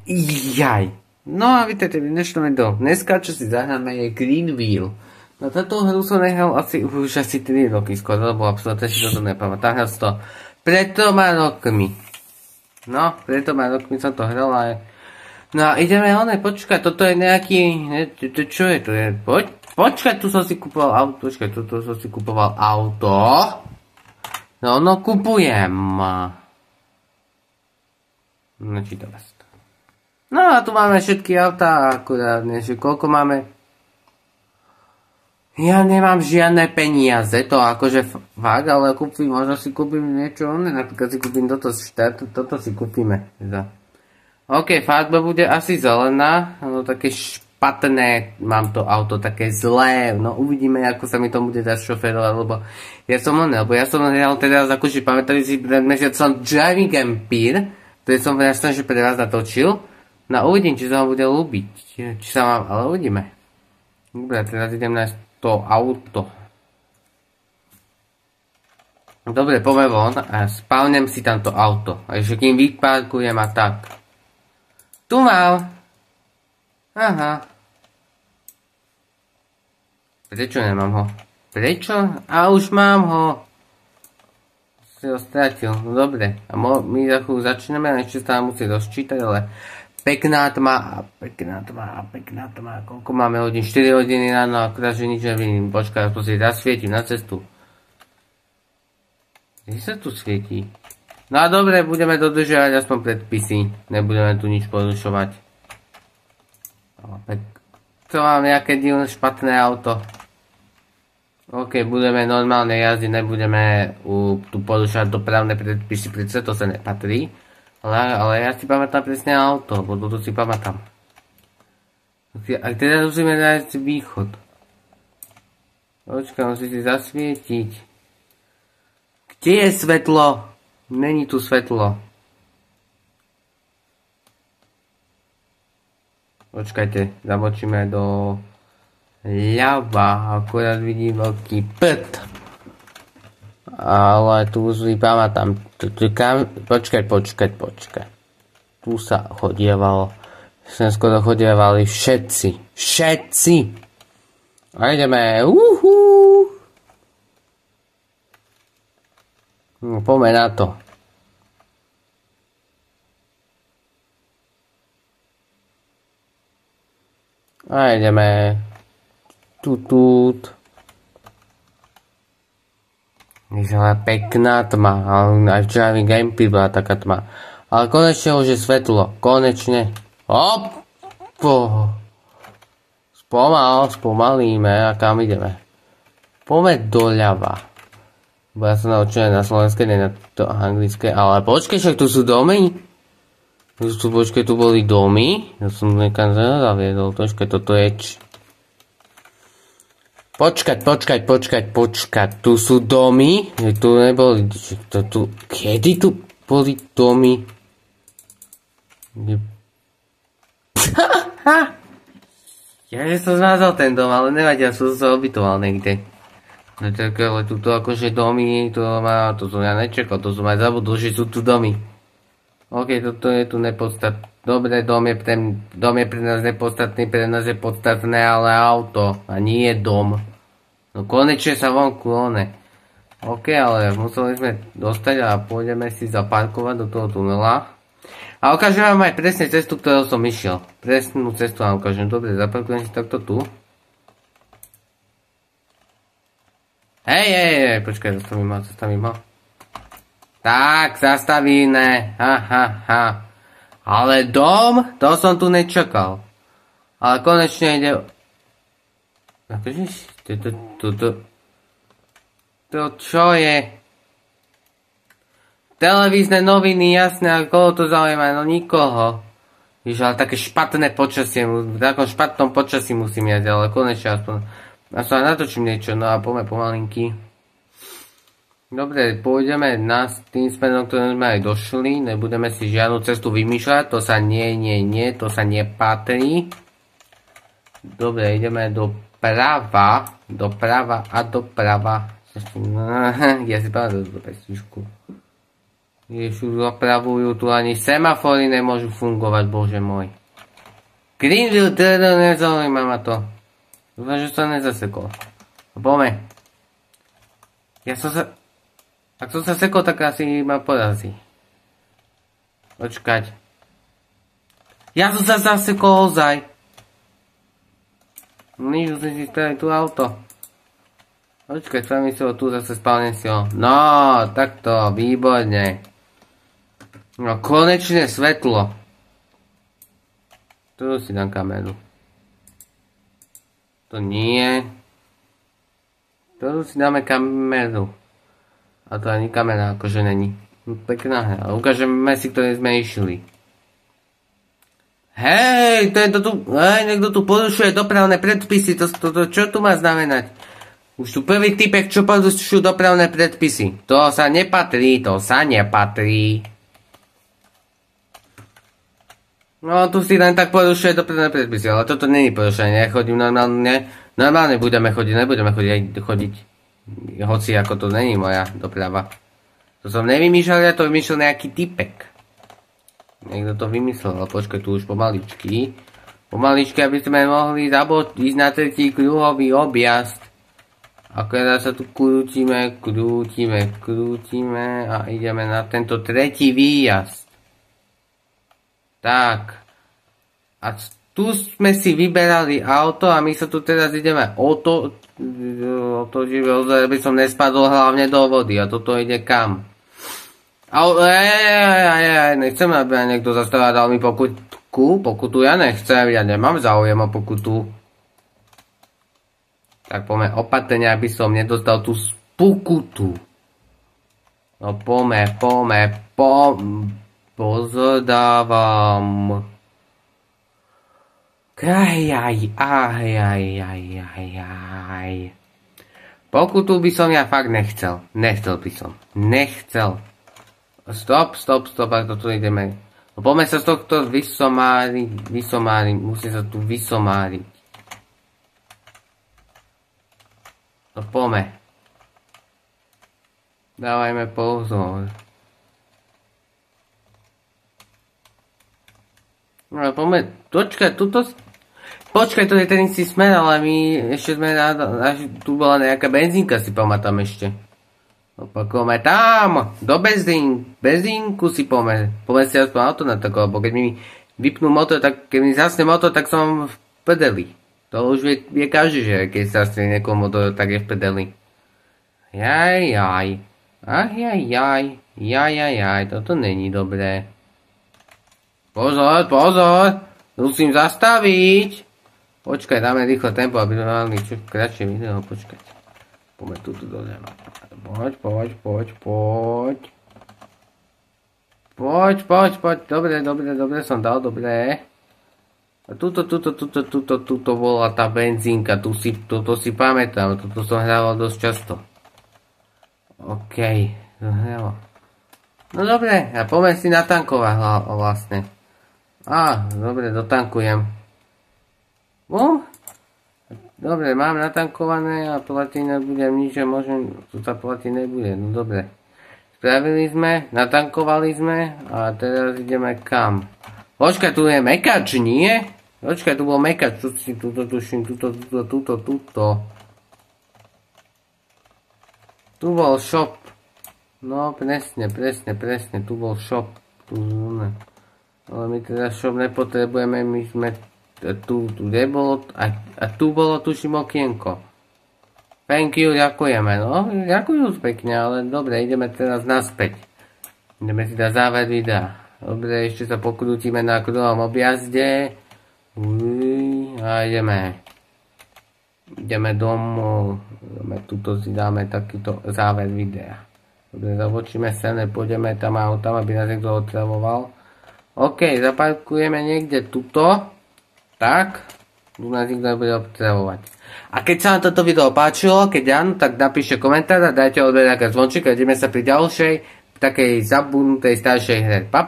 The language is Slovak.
Jaj. No a vítajte v dnešnom videu. Dneska, čo si zahráme, je Green Wheel. Na táto hru som nehral už asi 3 roky skoro, lebo absolútne si toto nepamätám. Hral to pred 3 rokmi. No, pred 3 rokmi som to hral aj. No a ideme, počkaj, toto je nejaký, čo je to? Počkaj, tu som si kupoval auto, No, kupujem. Načítame si to. No a tu máme všetky autá, akurát, že koľko máme. Ja nemám žiadne peniaze, to akože fakt, ale možno si kúpim niečo, napríklad si kúpim toto si kúpime. OK, farba bude asi zelená, no také špatné, mám to auto také zlé, no uvidíme, ako sa mi to bude dať šoférovať, lebo ja som hral teraz, akože pamätali si pred mesiacom Driving Empire, ktorý som vlastne, že pre vás natočil, no uvidím, či sa ho bude ľúbiť, či sa mám, ale uvidíme. Dobre, teraz idem nájsť to auto. Dobre, poďme von a spavnem si tamto auto, a ešte kým vyparkujem a tak. Tu mám. Aha. Prečo nemám ho? Prečo? A už mám ho. Si ho stratil. No dobre. A my za chvíľu začneme, a ešte sa musí rozčítať, ale pekná tma. Koľko máme hodín? 4 hodiny ráno, akurát, že nič nevidím. Počkaj, aspoň si zasvietím na cestu. Kde sa tu svietí? No a dobre, budeme dodržiavať aspoň predpisy. Nebudeme tu nič porušovať. To mám nejaké divné špatné auto. OK, budeme normálne jazdiť, nebudeme tu porušovať dopravné predpisy, predsa to sa nepatrí. Ale ja si pamätám presne auto, bo toto si pamätám. A teraz musíme nájsť východ. Počkaj, musí si zasvietiť. Kde je svetlo? Není tu svetlo. Počkajte, zabočíme do ľava, akurát vidím veľký prd. Ale tu si pamätám. Počkaj. Tu sa chodievalo. Sem skoro chodievali všetci. A ideme. No, poďme na to. A ideme. Tutut. Vyzerá pekná tma. Aj v Driving Empire bola taká tma. Ale konečne už je svetlo. Konečne. Spomalíme. A kam ideme? Poďme doľava. Bo ja som naučený na slovenské, nie na to anglické, ale počkej, však tu sú domy. Tu boli domy. Ja som nekam zaviedol, troška toto je Počkať, tu sú domy. Tu neboli, kedy tu boli domy? Ja som zmazal ten dom, ale nevadí, ja som sa obytoval niekde. No tak, ale tuto akože domy, to som ja nečekal, to som aj zabudol, že sú tu domy. OK, toto je tu nepodstatné. Dobre, dom je pre nás nepodstatný, pre nás je podstatné, ale auto, a nie dom. No konečne sa vonku, OK, ale museli sme dostať a pôjdeme si zaparkovať do toho tunela. A ukážem vám aj presne cestu, ktorou som išiel. Presnú cestu vám ukážem. Dobre, zaparkujem si takto tu. Hej, počkaj, zastavím ho. Tak, zastavíme. Ha. Ale dom, to som tu nečakal. Ale konečne ide. Akože, to čo je? Televízne noviny, jasné, ale koho to zaujíma? No nikoho. Víš, ale také špatné počasie, v takom špatnom počasí musím jať, ale konečne aspoň. A sa natočím niečo, no a poďme pomalinky. Dobre, pôjdeme tým smerom, ktorým sme aj došli. Nebudeme si žiadnu cestu vymýšľať, to sa to sa nepatrí. Dobre, ideme doprava. Ja si pamätám do pesničku. Ježiš, opravujú tu, ani semafory nemôžu fungovať, bože môj. Greenville, teda nezaujíma ma to. Dúfam, že sa nezasekol. Poďme. Ak som sa sekol, tak asi ma porazí. Počkať. Ja som sa zasekol ozaj. Nič, musím si spraviť tu auto. Počkaj, spravím si ho tu, zase spálnem si ho. No, takto, výborne. No, konečne svetlo. Tu si dám kameru. To nie. Tu si dáme kameru. A to ani kamera akože není. Pekná hra. Ukážeme si, ktoré sme išli. Hej, niekto tu porušuje dopravné predpisy. Čo tu má znamenať? Už tu prvý typek, čo porušujú dopravné predpisy. To sa nepatrí. No, tu si len tak porušuje dopravné predpisy, ale toto není porušenie, ja chodím normálne budeme chodiť, nebudeme chodiť, hoci ako to není moja doprava. To som nevymýšľal, ja to vymýšľal nejaký typek. Niekto to vymyslel, ale počkaj, tu už pomaličky, aby sme mohli ísť na tretí kruhový objazd. Akorát sa tu krútime a ideme na tento tretí výjazd. Tak. A tu sme si vyberali auto a my sa tu teraz ideme aby som nespadol hlavne do vody. A toto ide kam? Nechcem, aby niekto zastavil a dal mi pokutu ja nechcem, ja nemám záujem o pokutu. Tak poďme opatrne, aby som nedostal tú pokutu. No poďme. Pozdávam. Pokutu by som ja fakt nechcel. Nechcel. Stop, ak tu ideme. No poďme sa z tohto vysomáriť. Musím sa tu vysomáriť. No poďme. Dávajme pozor. No poďme, počkaj, to je ten istý smer, ale my ešte sme tu bola nejaká benzínka, si pamätám ešte. Opakujeme tam, do benzínku si poďme si aspoň auto na tako, lebo keď mi vypnú motor, tak keď mi zasne motor, tak som v pedeli. To už vie každý, že keď zasne niekomu motor, tak je v pedeli. Jaj, toto není dobré. Pozor, musím zastaviť. Počkaj, dáme rýchlo tempo, aby sme mali čo kratšie video, počkať. Poďme tu dole. Poď. Dobre, som dal, dobre. A tuto bola tá benzínka, toto si pamätám, toto som hral dosť často. OK, to hralo. No dobre, a poďme si natankovať vlastne. Dobre, dotankujem. Dobre, mám natankované a platiť nebudem nič, že môžem, tu sa platiť nebude, no dobre. Spravili sme, natankovali sme a teraz ideme kam? Počkaj, tu je mekač, nie? Počkaj, tu bol mekač, tuto. Tu bol shop. No, presne, tu bol shop. Ale my teda shop nepotrebujeme, my sme tu nebolo, a tu bolo tuším okienko. Thank you, ďakujeme, no, ďakujem pekne, ale dobre, ideme teraz naspäť. Ideme si dať záver videa. Dobre, ešte sa pokrútime na kruhovom objazde. A ideme domov. Tuto si dáme takýto záver videa. Dobre, zavočíme sa, nepôjdeme tam autom, aby nás niekto otravoval. OK, zaparkujeme niekde tuto. Tak, tu nás nikto nebude obtravovať. A keď sa vám toto video páčilo, keď áno, tak napíšte komentár a dajte odber nejaká zvonček a ideme sa pri ďalšej, takej zabudnutej staršej hre. Pa.